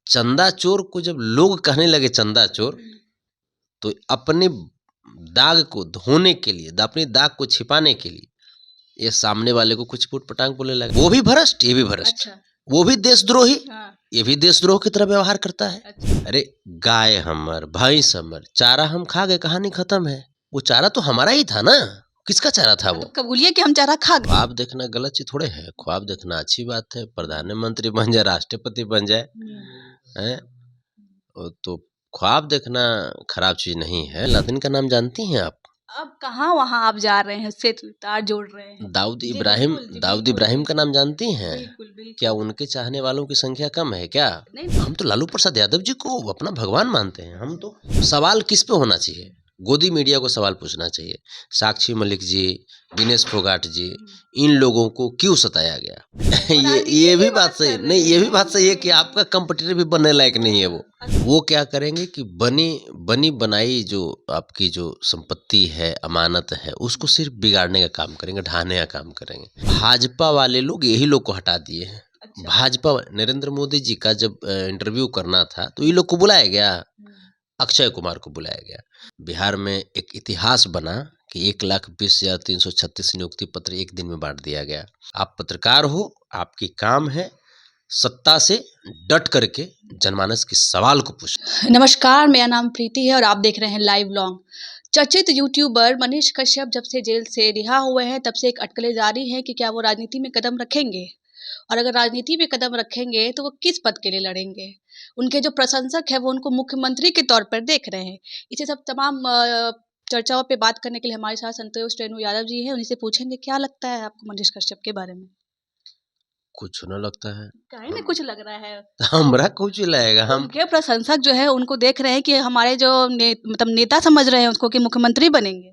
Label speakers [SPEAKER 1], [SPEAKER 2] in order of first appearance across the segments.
[SPEAKER 1] चंदा चोर को जब लोग कहने लगे चंदा चोर, तो अपने दाग को धोने के लिए, अपनी दाग को छिपाने के लिए ये सामने वाले को कुछ पुट पटांग बोलने लगे। वो भी भ्रष्ट, ये भी भ्रष्ट। अच्छा। वो भी देशद्रोही, हाँ। ये भी देशद्रोह की तरह व्यवहार करता है। अच्छा। अरे गाय हमर, भैंस हमर, चारा हम खा गए, कहानी खत्म है। वो चारा तो हमारा ही था ना, किसका चारा था वो? तो कबूलिए कि हम चारा खा गए। ख्वाब देखना गलत चीज थोड़े है, ख्वाब देखना अच्छी बात है। प्रधानमंत्री बन जाए, राष्ट्रपति बन जाए, हैं? तो ख्वाब देखना खराब चीज नहीं है। लादेन का नाम जानती हैं आप? अब कहाँ वहाँ आप जा रहे हैं, उससे तार जोड़ रहे हैं। दाऊद इब्राहिम का नाम जानती हैं? बिल्कुल। क्या उनके चाहने वालों की संख्या कम है क्या? नहीं। हम तो लालू प्रसाद यादव जी को अपना भगवान मानते हैं। हम तो सवाल किस पे होना चाहिए? गोदी मीडिया को सवाल पूछना चाहिए। साक्षी मलिक जी, दिनेश फोगाट जी, इन लोगों को क्यों सताया गया? ये भी बात सही नहीं, ये भी बात सही है कि आपका कंपटीटर भी बनने लायक नहीं है। वो क्या करेंगे कि बनी बनाई जो आपकी जो संपत्ति है, अमानत है, उसको सिर्फ बिगाड़ने का काम करेंगे, ढाने का काम करेंगे। भाजपा वाले लोग यही लोग को हटा दिए हैं। अच्छा। भाजपा नरेंद्र मोदी जी का जब इंटरव्यू करना था तो ये लोग को बुलाया गया, अक्षय कुमार को बुलाया गया। बिहार में एक इतिहास बना कि 1,20,336 नियुक्ति पत्र एक दिन में बांट दिया गया। आप पत्रकार हो, आपकी काम है सत्ता से डट करके जनमानस के सवाल को पूछना। नमस्कार, मेरा नाम प्रीति है और आप देख रहे हैं लाइव लॉन्ग। चर्चित यूट्यूबर मनीष कश्यप जब से जेल से रिहा हुए हैं तब से एक अटकलें जारी है कि क्या वो राजनीति में कदम रखेंगे, और अगर राजनीति में कदम रखेंगे तो वो किस पद के लिए लड़ेंगे। उनके जो प्रशंसक है वो उनको मुख्यमंत्री के तौर पर देख रहे हैं। इसे सब तमाम चर्चाओं पे बात करने के लिए हमारे साथ संतोष रेणु यादव जी हैं। उन्हीं से पूछेंगे क्या लगता है आपको मनीष कश्यप के बारे में? कुछ न लगता है, काहे में कुछ लग रहा है? हमरा कुछ लगेगा। हम उनके प्रशंसक जो है उनको देख रहे हैं कि हमारे जो मतलब नेता समझ रहे हैं उसको कि मुख्यमंत्री बनेंगे।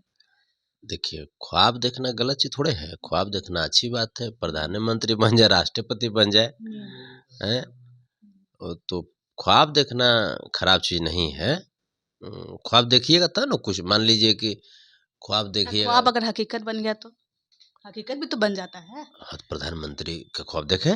[SPEAKER 1] देखिए, ख्वाब देखना गलत चीज थोड़े है, ख्वाब देखना अच्छी बात है। प्रधानमंत्री बन जाए, राष्ट्रपति बन जाए, हैं? तो ख्वाब देखना खराब चीज नहीं है। ख्वाब देखिएगा तब ना कुछ, मान लीजिए कि ख्वाब देखिएगा, ख्वाब अगर हकीकत बन गया तो हकीकत भी तो बन जाता है। हाँ, प्रधानमंत्री का ख्वाब देखे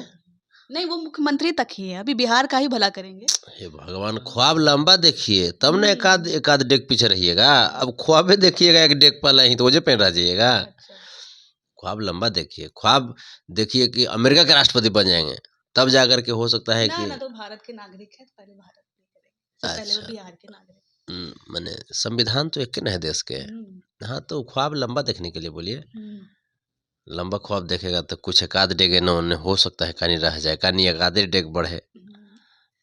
[SPEAKER 1] नहीं, वो मुख्यमंत्री तक ही है, अभी बिहार का ही भला करेंगे। हे भगवान, ख्वाब लंबा देखिए तब ना एकाध डेग पीछे रहिएगा। अब ख्वाबे देखिएगा एक डेग पहले ही तो वजह पे रह जाइएगा। अच्छा। ख्वाब लंबा देखिए, ख्वाब देखिए कि अमेरिका के राष्ट्रपति बन जाएंगे, तब जाकर के हो सकता है कि ना तो भारत के नागरिक है, पहले भारत में करेंगे, पहले वो बिहार के नागरिक। माने संविधान तो एक के न है देश के। हाँ, तो ख्वाब लंबा देखने के लिए बोलिए। लंबा ख्वाब देखेगा तो कुछ एकाध डेग न हो सकता है कहीं रह जाए, कहीं एकाध डेग बढ़े।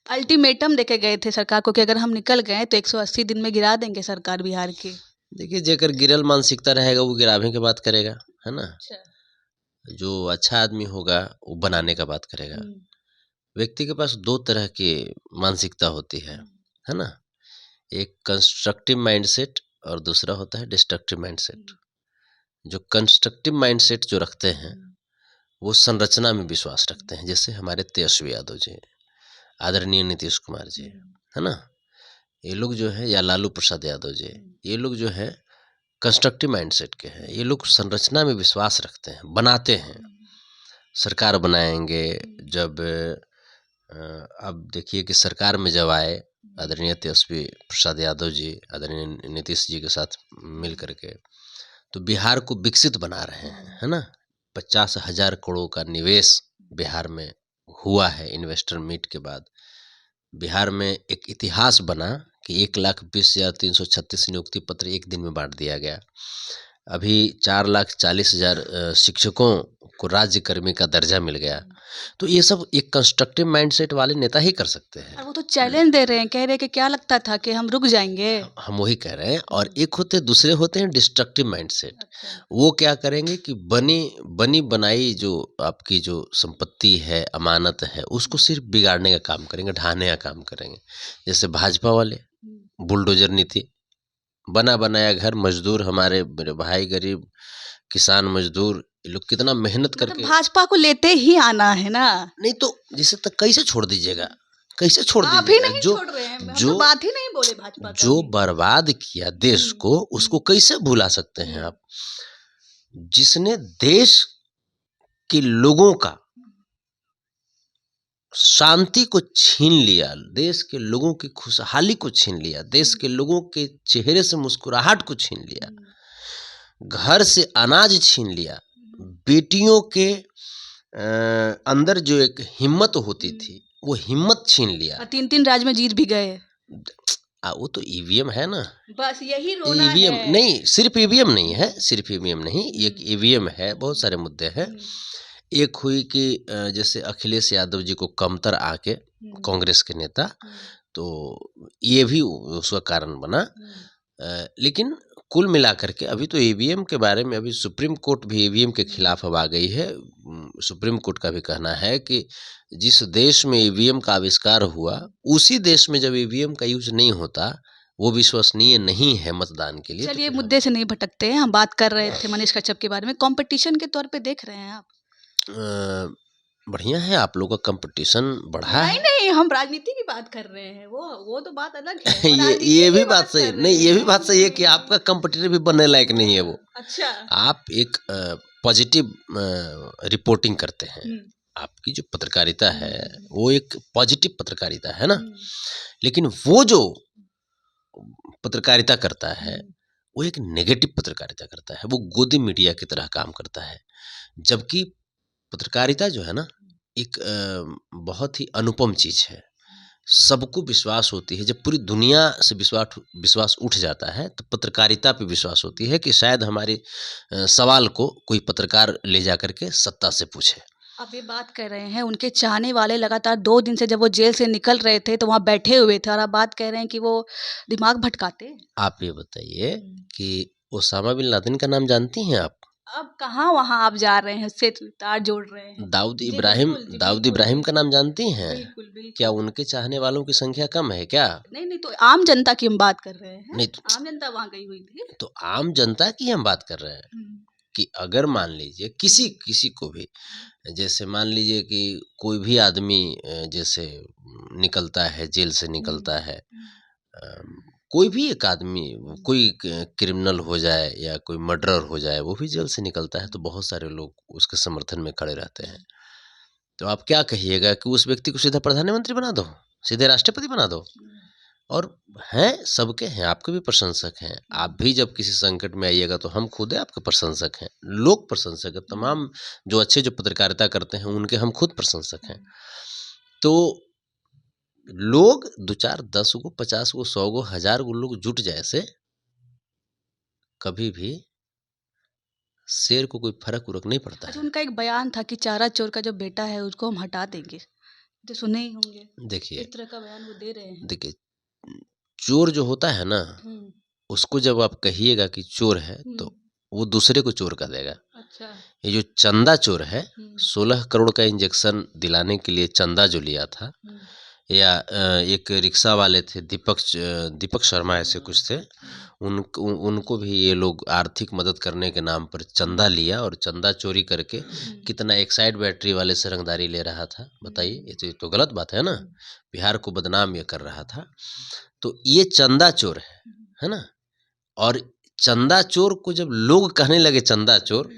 [SPEAKER 1] अल्टीमेटम देके गए थे सरकार को कि अगर हम निकल गए तो 180 दिन में गिरा देंगे सरकार बिहार की। देखिए, जेकर गिरल मानसिकता रहेगा वो गिरावे की बात करेगा, है ना। अच्छा। जो अच्छा आदमी होगा वो बनाने का बात करेगा। व्यक्ति के पास दो तरह की मानसिकता होती है ना। एक कंस्ट्रक्टिव माइंडसेट और दूसरा होता है डिस्ट्रक्टिव माइंडसेट। जो कंस्ट्रक्टिव माइंडसेट जो रखते हैं वो संरचना में विश्वास रखते हैं, जैसे हमारे तेजस्वी यादव जी, आदरणीय नीतीश कुमार जी, है ना। ये लोग जो है, या लालू प्रसाद यादव जी, ये लोग जो है कंस्ट्रक्टिव माइंडसेट के हैं। ये लोग संरचना में विश्वास रखते हैं, बनाते हैं, सरकार बनाएंगे। जब अब देखिए कि सरकार में जब आए आदरणीय तेजस्वी प्रसाद यादव जी आदरणीय नीतीश जी के साथ मिल करके, तो बिहार को विकसित बना रहे हैं, है ना। 50,000 करोड़ का निवेश बिहार में हुआ है। इन्वेस्टर मीट के बाद बिहार में एक इतिहास बना कि 1,20,336 नियुक्ति पत्र एक दिन में बांट दिया गया। अभी 4,40,000 शिक्षकों को राज्य कर्मी का दर्जा मिल गया। तो ये सब एक कंस्ट्रक्टिव माइंडसेट वाले नेता ही कर सकते हैं। और वो तो चैलेंज दे रहे हैं, कह रहे हैं कि क्या लगता था कि हम रुक जाएंगे। हम वही कह रहे हैं। और दूसरे होते हैं डिस्ट्रक्टिव माइंडसेट। वो क्या करेंगे कि बनी बनाई जो आपकी जो संपत्ति है, अमानत है, उसको सिर्फ बिगाड़ने का काम करेंगे, ढाने का काम करेंगे। जैसे भाजपा वाले बुलडोजर नीति, बना बनाया घर, मजदूर हमारे मेरे भाई गरीब किसान मजदूर, ये लोग कितना मेहनत करके भाजपा को लेते ही आना है ना। नहीं तो जिसे तक कैसे छोड़ दीजिएगा, कैसे छोड़ दीजिएगा? नहीं छोड़ रहे हैं, जो तो बात ही नहीं बोले भाजपा जो बर्बाद किया देश को, उसको कैसे भुला सकते हैं आप? जिसने देश के लोगों का शांति को छीन लिया, देश के लोगों की खुशहाली को छीन लिया, देश के लोगों के चेहरे से मुस्कुराहट को छीन लिया, घर से अनाज छीन लिया, बेटियों के अंदर जो एक हिम्मत होती थी वो हिम्मत छीन लिया।
[SPEAKER 2] 3 राज्य में जीत भी गए।
[SPEAKER 1] वो तो ईवीएम है ना,
[SPEAKER 2] बस यही रोना
[SPEAKER 1] ईवीएम
[SPEAKER 2] है।
[SPEAKER 1] नहीं, सिर्फ ईवीएम नहीं है, सिर्फ ईवीएम नहीं, एक ईवीएम है, बहुत सारे मुद्दे हैं। एक हुई कि जैसे अखिलेश यादव जी को कमतर आके कांग्रेस के नेता, तो ये भी उसका कारण बना। लेकिन कुल मिलाकर के अभी तो ईवीएम के बारे में अभी सुप्रीम कोर्ट भी ईवीएम के खिलाफ अब आ गई है। सुप्रीम कोर्ट का भी कहना है कि जिस देश में ईवीएम का आविष्कार हुआ उसी देश में जब ईवीएम का यूज नहीं होता, वो विश्वसनीय नहीं है मतदान के लिए।
[SPEAKER 2] चलिए मुद्दे से नहीं भटकते हैं, हम बात कर रहे थे मनीष कच्छप के बारे में। कंपटीशन के तौर पे देख रहे हैं आप?
[SPEAKER 1] बढ़िया है, आप लोगों का कंपटीशन बढ़ा है।
[SPEAKER 2] नहीं, हम राजनीति की बात कर रहे हैं, वो तो बात अलग है।
[SPEAKER 1] ये भी बात सही नहीं, ये भी बात सही है कि आपका कंपटीटर भी बनने लायक नहीं है वो।
[SPEAKER 2] अच्छा,
[SPEAKER 1] आप एक पॉजिटिव रिपोर्टिंग करते हैं, आपकी जो पत्रकारिता है वो एक पॉजिटिव पत्रकारिता है ना। लेकिन वो जो पत्रकारिता करता है वो एक नेगेटिव पत्रकारिता करता है, वो गोदी मीडिया की तरह काम करता है। जबकि पत्रकारिता जो है ना एक बहुत ही अनुपम चीज़ है, सबको विश्वास होती है। जब पूरी दुनिया से विश्वास उठ जाता है तो पत्रकारिता पे विश्वास होती है कि शायद हमारे सवाल को कोई पत्रकार ले जा करके सत्ता से पूछे।
[SPEAKER 2] आप ये बात कर रहे हैं, उनके चाहने वाले लगातार 2 दिन से जब वो जेल से निकल रहे थे तो वहाँ बैठे हुए थे, और आप बात कह रहे हैं कि वो दिमाग भटकाते।
[SPEAKER 1] आप ये बताइए कि ओसामा बिन लादेन का नाम जानती हैं आप?
[SPEAKER 2] अब कहाँ वहाँ आप जा रहे हैं, उससे तार जोड़ रहे हैं।
[SPEAKER 1] दाऊद इब्राहिम का नाम जानती हैं?
[SPEAKER 2] बिल्कुल।
[SPEAKER 1] क्या उनके चाहने वालों की संख्या कम है क्या?
[SPEAKER 2] नहीं, तो आम जनता की हम बात कर रहे हैं।
[SPEAKER 1] नहीं तो
[SPEAKER 2] आम जनता वहाँ गई हुई थी।
[SPEAKER 1] तो आम जनता की हम बात कर रहे हैं कि अगर मान लीजिए किसी को भी, जैसे मान लीजिए कि कोई भी आदमी जैसे निकलता है, जेल से निकलता है, कोई भी एक आदमी, कोई क्रिमिनल हो जाए या कोई मर्डरर हो जाए, वो भी जेल से निकलता है तो बहुत सारे लोग उसके समर्थन में खड़े रहते हैं। तो आप क्या कहिएगा कि उस व्यक्ति को सीधा प्रधानमंत्री बना दो, सीधे राष्ट्रपति बना दो? और हैं, सबके हैं, आपके भी प्रशंसक हैं। आप भी जब किसी संकट में आइएगा तो हम खुद आपके प्रशंसक हैं, लोग प्रशंसक हैं, तमाम जो अच्छे जो पत्रकारिता करते हैं उनके हम खुद प्रशंसक हैं। तो लोग 2 4 10 गो 50 गो 100 गो 1000 गो लोग जुट जाए से कभी भी शेर को कोई फर्क उरक नहीं पड़ता है।
[SPEAKER 2] उनका एक बयान था कि चारा चोर का जो बेटा है उसको हम हटा देंगे, तो सुने ही होंगे।
[SPEAKER 1] देखिए,
[SPEAKER 2] इस तरह का बयान वो दे रहे हैं।
[SPEAKER 1] देखिए, चोर जो होता है ना, उसको जब आप कहिएगा कि चोर है तो वो दूसरे को चोर कर देगा।
[SPEAKER 2] अच्छा।
[SPEAKER 1] ये जो चंदा चोर है, 16 करोड़ का इंजेक्शन दिलाने के लिए चंदा जो लिया था, या एक रिक्शा वाले थे दीपक शर्मा ऐसे कुछ थे, उनको भी ये लोग आर्थिक मदद करने के नाम पर चंदा लिया और चंदा चोरी करके कितना एक्साइड बैटरी वाले से रंगदारी ले रहा था। बताइए, ये तो गलत बात है ना, बिहार को बदनाम ये कर रहा था। तो ये चंदा चोर है ना। और चंदा चोर को जब लोग कहने लगे चंदा चोर,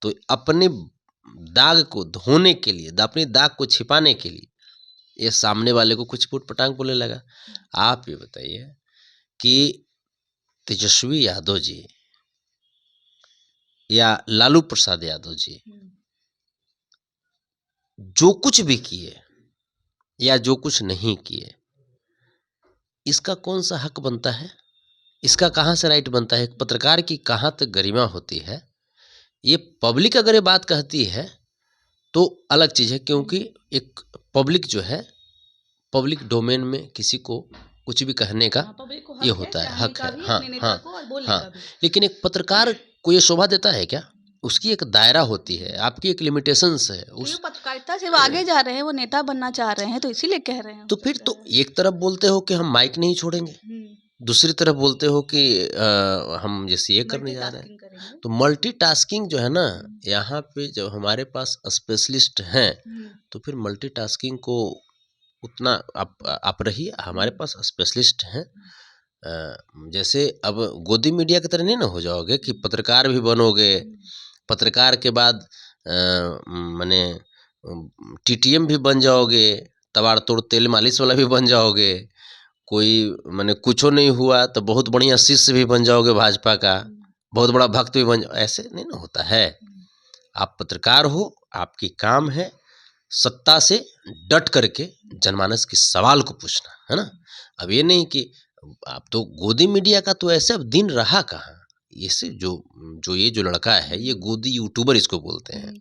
[SPEAKER 1] तो अपने दाग को धोने के लिए, अपनी दाग को छिपाने के लिए ये सामने वाले को कुछ पुट पटांग बोलने लगा। आप ये बताइए कि तेजस्वी यादव जी या लालू प्रसाद यादव जी जो कुछ भी किए या जो कुछ नहीं किए, इसका कौन सा हक बनता है? इसका कहाँ से राइट बनता है? एक पत्रकार की कहाँ तक गरिमा होती है? ये पब्लिक अगर ये बात कहती है तो अलग चीज़ है, क्योंकि एक पब्लिक जो है, पब्लिक डोमेन में किसी को कुछ भी कहने का ये होता है, हक है। हाँ। लेकिन एक पत्रकार को ये शोभा देता है क्या? उसकी एक दायरा होती है, आपकी एक लिमिटेशंस है। उस
[SPEAKER 2] पत्रकारिता से वो आगे जा रहे हैं, वो नेता बनना चाह रहे हैं, तो इसीलिए कह रहे हैं।
[SPEAKER 1] तो फिर तो एक तरफ बोलते हो कि हम माइक नहीं छोड़ेंगे, दूसरी तरफ बोलते हो कि हम जैसे ये करने जा रहे हैं। तो मल्टीटास्किंग जो है ना, यहाँ पे जब हमारे पास स्पेशलिस्ट हैं तो फिर मल्टीटास्किंग को उतना आप रहिए। हमारे पास स्पेशलिस्ट हैं। जैसे अब गोदी मीडिया की तरह नहीं ना हो जाओगे कि पत्रकार भी बनोगे, पत्रकार के बाद माने टीटीएम भी बन जाओगे, तवाड़ तोड़ तेल मालिश वाला भी बन जाओगे, कोई माने कुछो नहीं हुआ तो बहुत बढ़िया शिष्य भी बन जाओगे भाजपा का, बहुत बड़ा भक्त भी बन जाओ, ऐसे नहीं ना होता है। आप पत्रकार हो, आपकी काम है सत्ता से डट करके जनमानस के सवाल को पूछना, है ना। अब ये नहीं कि आप तो गोदी मीडिया का तो ऐसे अब दिन रहा कहाँ। ये से ये जो लड़का है, ये गोदी यूट्यूबर इसको बोलते हैं,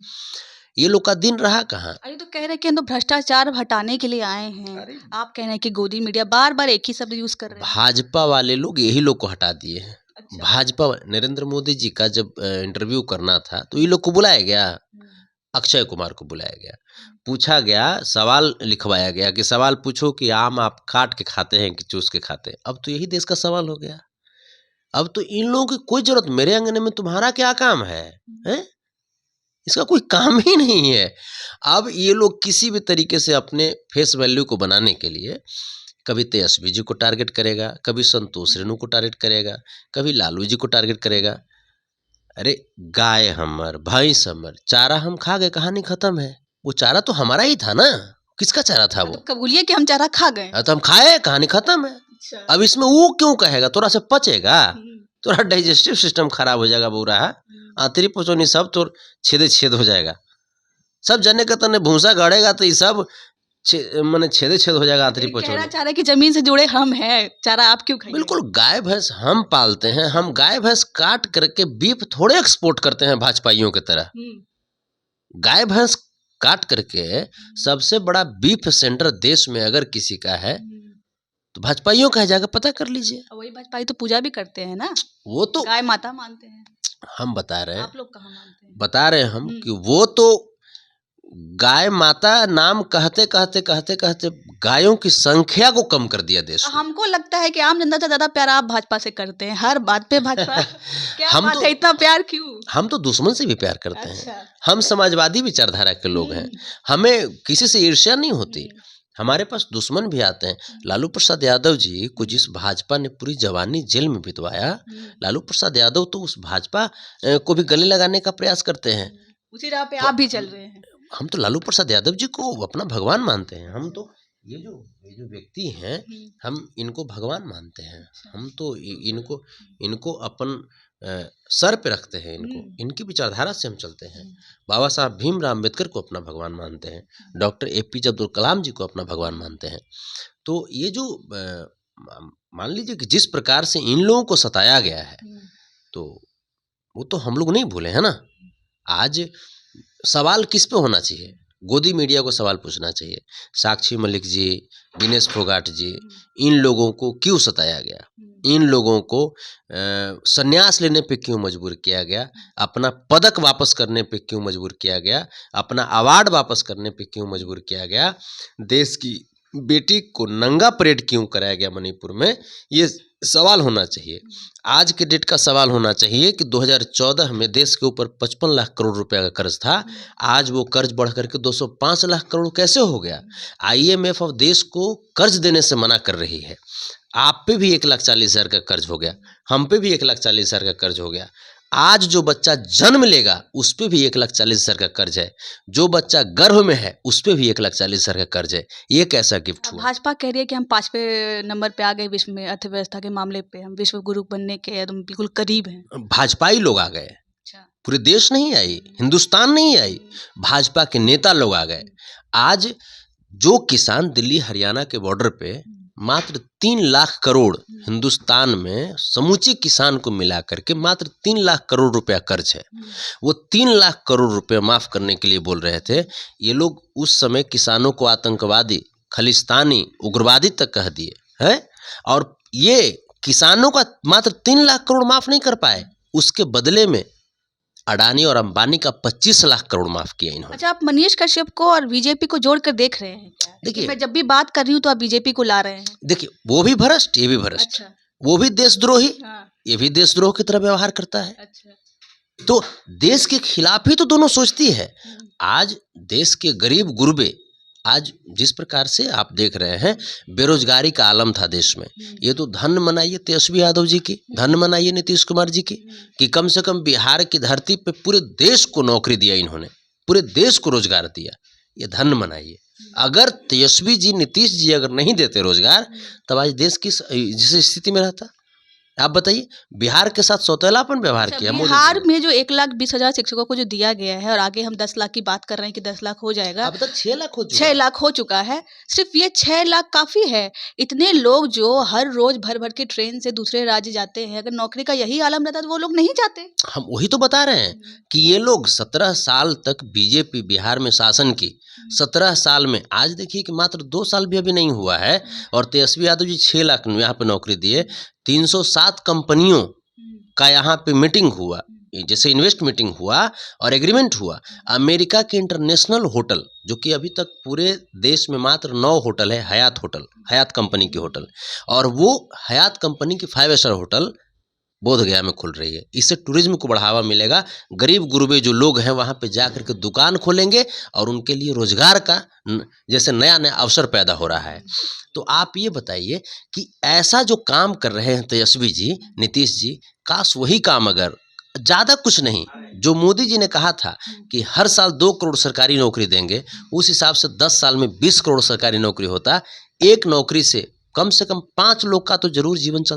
[SPEAKER 1] ये लोग का दिन रहा कहाँ।
[SPEAKER 2] अरे तो कह रहे हैं कि हम तो भ्रष्टाचार हटाने के लिए आए हैं, आप कह रहे हैं कि गोदी मीडिया बार बार एक ही शब्द यूज कर रहे हैं।
[SPEAKER 1] भाजपा वाले लोग यही लोग को हटा दिए हैं।
[SPEAKER 2] अच्छा।
[SPEAKER 1] भाजपा नरेंद्र मोदी जी का जब इंटरव्यू करना था तो ये लोग को बुलाया गया, अक्षय कुमार को बुलाया गया, पूछा गया, सवाल लिखवाया गया कि सवाल पूछो कि आम आप काट के खाते हैं कि चूस के खाते हैं। अब तो यही देश का सवाल हो गया। अब तो इन लोगों की कोई जरूरत, मेरे अंगने में तुम्हारा क्या काम है, हैं? इसका कोई काम ही नहीं है। अब ये लोग किसी भी तरीके से अपने फेस वैल्यू को बनाने के लिए कभी तेजस्वी जी को टारगेट करेगा, कभी संतोष रेणु को टारगेट करेगा, कभी लालू जी को टारगेट करेगा। अरे गाय हमर, भैंस हमर, चारा हम खा गए, कहानी खत्म है। वो चारा तो हमारा ही था ना, किसका चारा था वो?
[SPEAKER 2] तो कबूलिए कि हम चारा खा गए।
[SPEAKER 1] तो हम खाए, कहानी खत्म है।
[SPEAKER 2] अच्छा।
[SPEAKER 1] अब इसमें वो क्यों कहेगा? तोरा से पचेगा, तोरा डाइजेस्टिव सिस्टम खराब हो जाएगा, बुरा है आंतरी पोचोनी सब तो छेद हो जाएगा। सब जने का तने भूसा गड़ेगा तो ये सब माने छेद हो जाएगा आंतरी पोचोनी।
[SPEAKER 2] कहना चाह रहे कि जमीन से जुड़े हम हैं, चारा आप क्यों खाएंगे?
[SPEAKER 1] बिल्कुल, गाय भैंस हम पालते हैं, हम गाय भैंस काट करके बीफ थोड़े एक्सपोर्ट करते हैं भाजपाइयों की तरह। गाय भैंस काट करके सबसे बड़ा बीफ सेंटर देश में अगर किसी का है तो भाजपाइयों का है, जाकर पता कर लीजिए।
[SPEAKER 2] वही भाजपाई तो पूजा भी करते हैं ना,
[SPEAKER 1] वो तो
[SPEAKER 2] गाय माता मानते हैं।
[SPEAKER 1] हम बता रहे हैं,
[SPEAKER 2] आप लोग कहाँ मानते हैं?
[SPEAKER 1] बता रहे हैं हम कि वो तो गाय माता नाम कहते कहते गायों की संख्या को कम कर दिया देश में।
[SPEAKER 2] हमको लगता है कि आम जनता से ज्यादा प्यार आप भाजपा से करते हैं, हर बात पे भाजपा। क्या
[SPEAKER 1] हम
[SPEAKER 2] बात
[SPEAKER 1] तो-
[SPEAKER 2] है, इतना प्यार क्यों?
[SPEAKER 1] हम तो दुश्मन से भी प्यार करते हैं।
[SPEAKER 2] अच्छा।
[SPEAKER 1] हम समाजवादी विचारधारा के लोग हैं, हमें किसी से ईर्ष्या नहीं होती। हमारे पास दुश्मन भी आते हैं। लालू प्रसाद यादव जी को जिस भाजपा ने पूरी जवानी जेल में बितवाया, लालू प्रसाद यादव तो उस भाजपा को भी गले लगाने का प्रयास करते हैं।
[SPEAKER 2] उसी राह पे आप भी चल रहे हैं।
[SPEAKER 1] हम तो लालू प्रसाद यादव जी को अपना भगवान मानते हैं। हम तो ये जो व्यक्ति हैं, हम इनको भगवान मानते हैं। हम तो इनको अपन सर पे रखते हैं, इनकी विचारधारा से हम चलते हैं। बाबा साहब भीमराव अम्बेडकर को अपना भगवान मानते हैं, डॉक्टर APJ अब्दुल कलाम जी को अपना भगवान मानते हैं। तो ये जो मान लीजिए कि जिस प्रकार से इन लोगों को सताया गया है, तो वो तो हम लोग नहीं भूले हैं ना। आज सवाल किस पे होना चाहिए? गोदी मीडिया को सवाल पूछना चाहिए। साक्षी मलिक जी, दिनेश फोगाट जी, इन लोगों को क्यों सताया गया? इन लोगों को संन्यास लेने पे क्यों मजबूर किया गया? अपना पदक वापस करने पे क्यों मजबूर किया गया? अपना अवार्ड वापस करने पे क्यों मजबूर किया गया? देश की बेटी को नंगा परेड क्यों कराया गया मणिपुर में? ये सवाल होना चाहिए। आज के डेट का सवाल होना चाहिए कि 2014 में देश के ऊपर 55 लाख करोड़ रुपए का कर्ज था, आज वो कर्ज बढ़ करके 205 लाख करोड़ कैसे हो गया? IMF अब देश को कर्ज देने से मना कर रही है। आप पे भी 1,40,000 का कर्ज हो गया, हम पे भी 1,40,000 का कर्ज हो गया। आज जो बच्चा जन्म लेगा उस पे भी 1,40,000 का कर्ज है, जो बच्चा गर्भ में है उस पे भी 1,40,000 का कर्ज है। ये कैसा गिफ्ट हुआ?
[SPEAKER 2] भाजपा कह रही है कि हम 5वें नंबर पे आ गए विश्व में, अर्थव्यवस्था के मामले पे हम विश्व गुरु बनने के एकदम बिल्कुल करीब हैं।
[SPEAKER 1] भाजपाई लोग आ गए,
[SPEAKER 2] अच्छा।
[SPEAKER 1] पूरे देश नहीं आई, हिंदुस्तान नहीं आई, भाजपा के नेता लोग आ गए। आज जो किसान दिल्ली हरियाणा के बॉर्डर पे मात्र 3 लाख करोड़, हिंदुस्तान में समूचे किसान को मिला करके मात्र 3 लाख करोड़ रुपया कर्ज है, वो 3 लाख करोड़ रुपया माफ करने के लिए बोल रहे थे। ये लोग उस समय किसानों को आतंकवादी, खलिस्तानी, उग्रवादी तक कह दिए हैं, और ये किसानों का मात्र 3 लाख करोड़ माफ नहीं कर पाए, उसके बदले में अडानी और अंबानी का 25 लाख करोड़ माफ किया इन्होंने।
[SPEAKER 2] अच्छा, आप मनीष कश्यप को और बीजेपी को जोड़कर देख रहे हैं क्या?
[SPEAKER 1] देखिए,
[SPEAKER 2] मैं जब भी बात कर रही हूँ तो आप बीजेपी को ला रहे हैं।
[SPEAKER 1] देखिए, वो भी भ्रष्ट, ये भी भ्रष्ट।
[SPEAKER 2] अच्छा।
[SPEAKER 1] वो भी देशद्रोही,
[SPEAKER 2] हाँ।
[SPEAKER 1] ये भी देशद्रोह की तरह व्यवहार करता है।
[SPEAKER 2] अच्छा।
[SPEAKER 1] तो देश के खिलाफ ही तो दोनों सोचती है। आज देश के गरीब गुरबे, आज जिस प्रकार से आप देख रहे हैं बेरोजगारी का आलम था देश में, ये तो धन मनाइए तेजस्वी यादव जी की, धन मनाइए नीतीश कुमार जी की, कि कम से कम बिहार की धरती पे पूरे देश को नौकरी दिया इन्होंने, पूरे देश को रोजगार दिया। ये धन बनाइए। अगर तेजस्वी जी, नीतीश जी अगर नहीं देते रोजगार, तब आज देश जिस स्थिति में रहता, आप बताइए। बिहार के साथ सौतेलापन व्यवहार किया मोदी जी
[SPEAKER 2] बिहार
[SPEAKER 1] ने।
[SPEAKER 2] में जो 1,20,000 शिक्षकों को जो दिया गया है और आगे हम 10 लाख की बात कर रहे हैं कि 10 लाख हो जाएगा।
[SPEAKER 1] अब तक 6 लाख हो चुका
[SPEAKER 2] 6
[SPEAKER 1] है।
[SPEAKER 2] लाख हो चुका है। सिर्फ ये 6 लाख काफी है। इतने लोग जो हर रोज भर भर के ट्रेन से दूसरे राज्य जाते हैं, अगर नौकरी का यही आलम रहता तो वो लोग नहीं जाते।
[SPEAKER 1] हम वही तो बता रहे हैं कि ये लोग 17 साल तक बीजेपी बिहार में शासन की, 17 साल में आज देखिए कि मात्र 2 साल भी अभी नहीं हुआ है और तेजस्वी यादव जी 6 लाख यहाँ पे नौकरी दिए। 307 कंपनियों का यहाँ पे मीटिंग हुआ, जैसे इन्वेस्ट मीटिंग हुआ और एग्रीमेंट हुआ। अमेरिका के इंटरनेशनल होटल, जो कि अभी तक पूरे देश में मात्र 9 होटल है, हयात होटल, हयात कंपनी की होटल, और वो हयात कंपनी की 5 स्टार होटल बोधगया में खुल रही है। इससे टूरिज्म को बढ़ावा मिलेगा। गरीब गुरबे जो लोग हैं वहाँ पे जा करके दुकान खोलेंगे और उनके लिए रोजगार का जैसे नया नया अवसर पैदा हो रहा है। तो आप ये बताइए कि ऐसा जो काम कर रहे हैं तेजस्वी जी, नीतीश जी, काश वही काम अगर ज़्यादा कुछ नहीं, जो मोदी जी ने कहा था कि हर साल 2 करोड़ सरकारी नौकरी देंगे, उस हिसाब से 10 साल में 20 करोड़ सरकारी नौकरी होता। एक नौकरी से कम 5 लोग का तो जरूर जीवन चलता।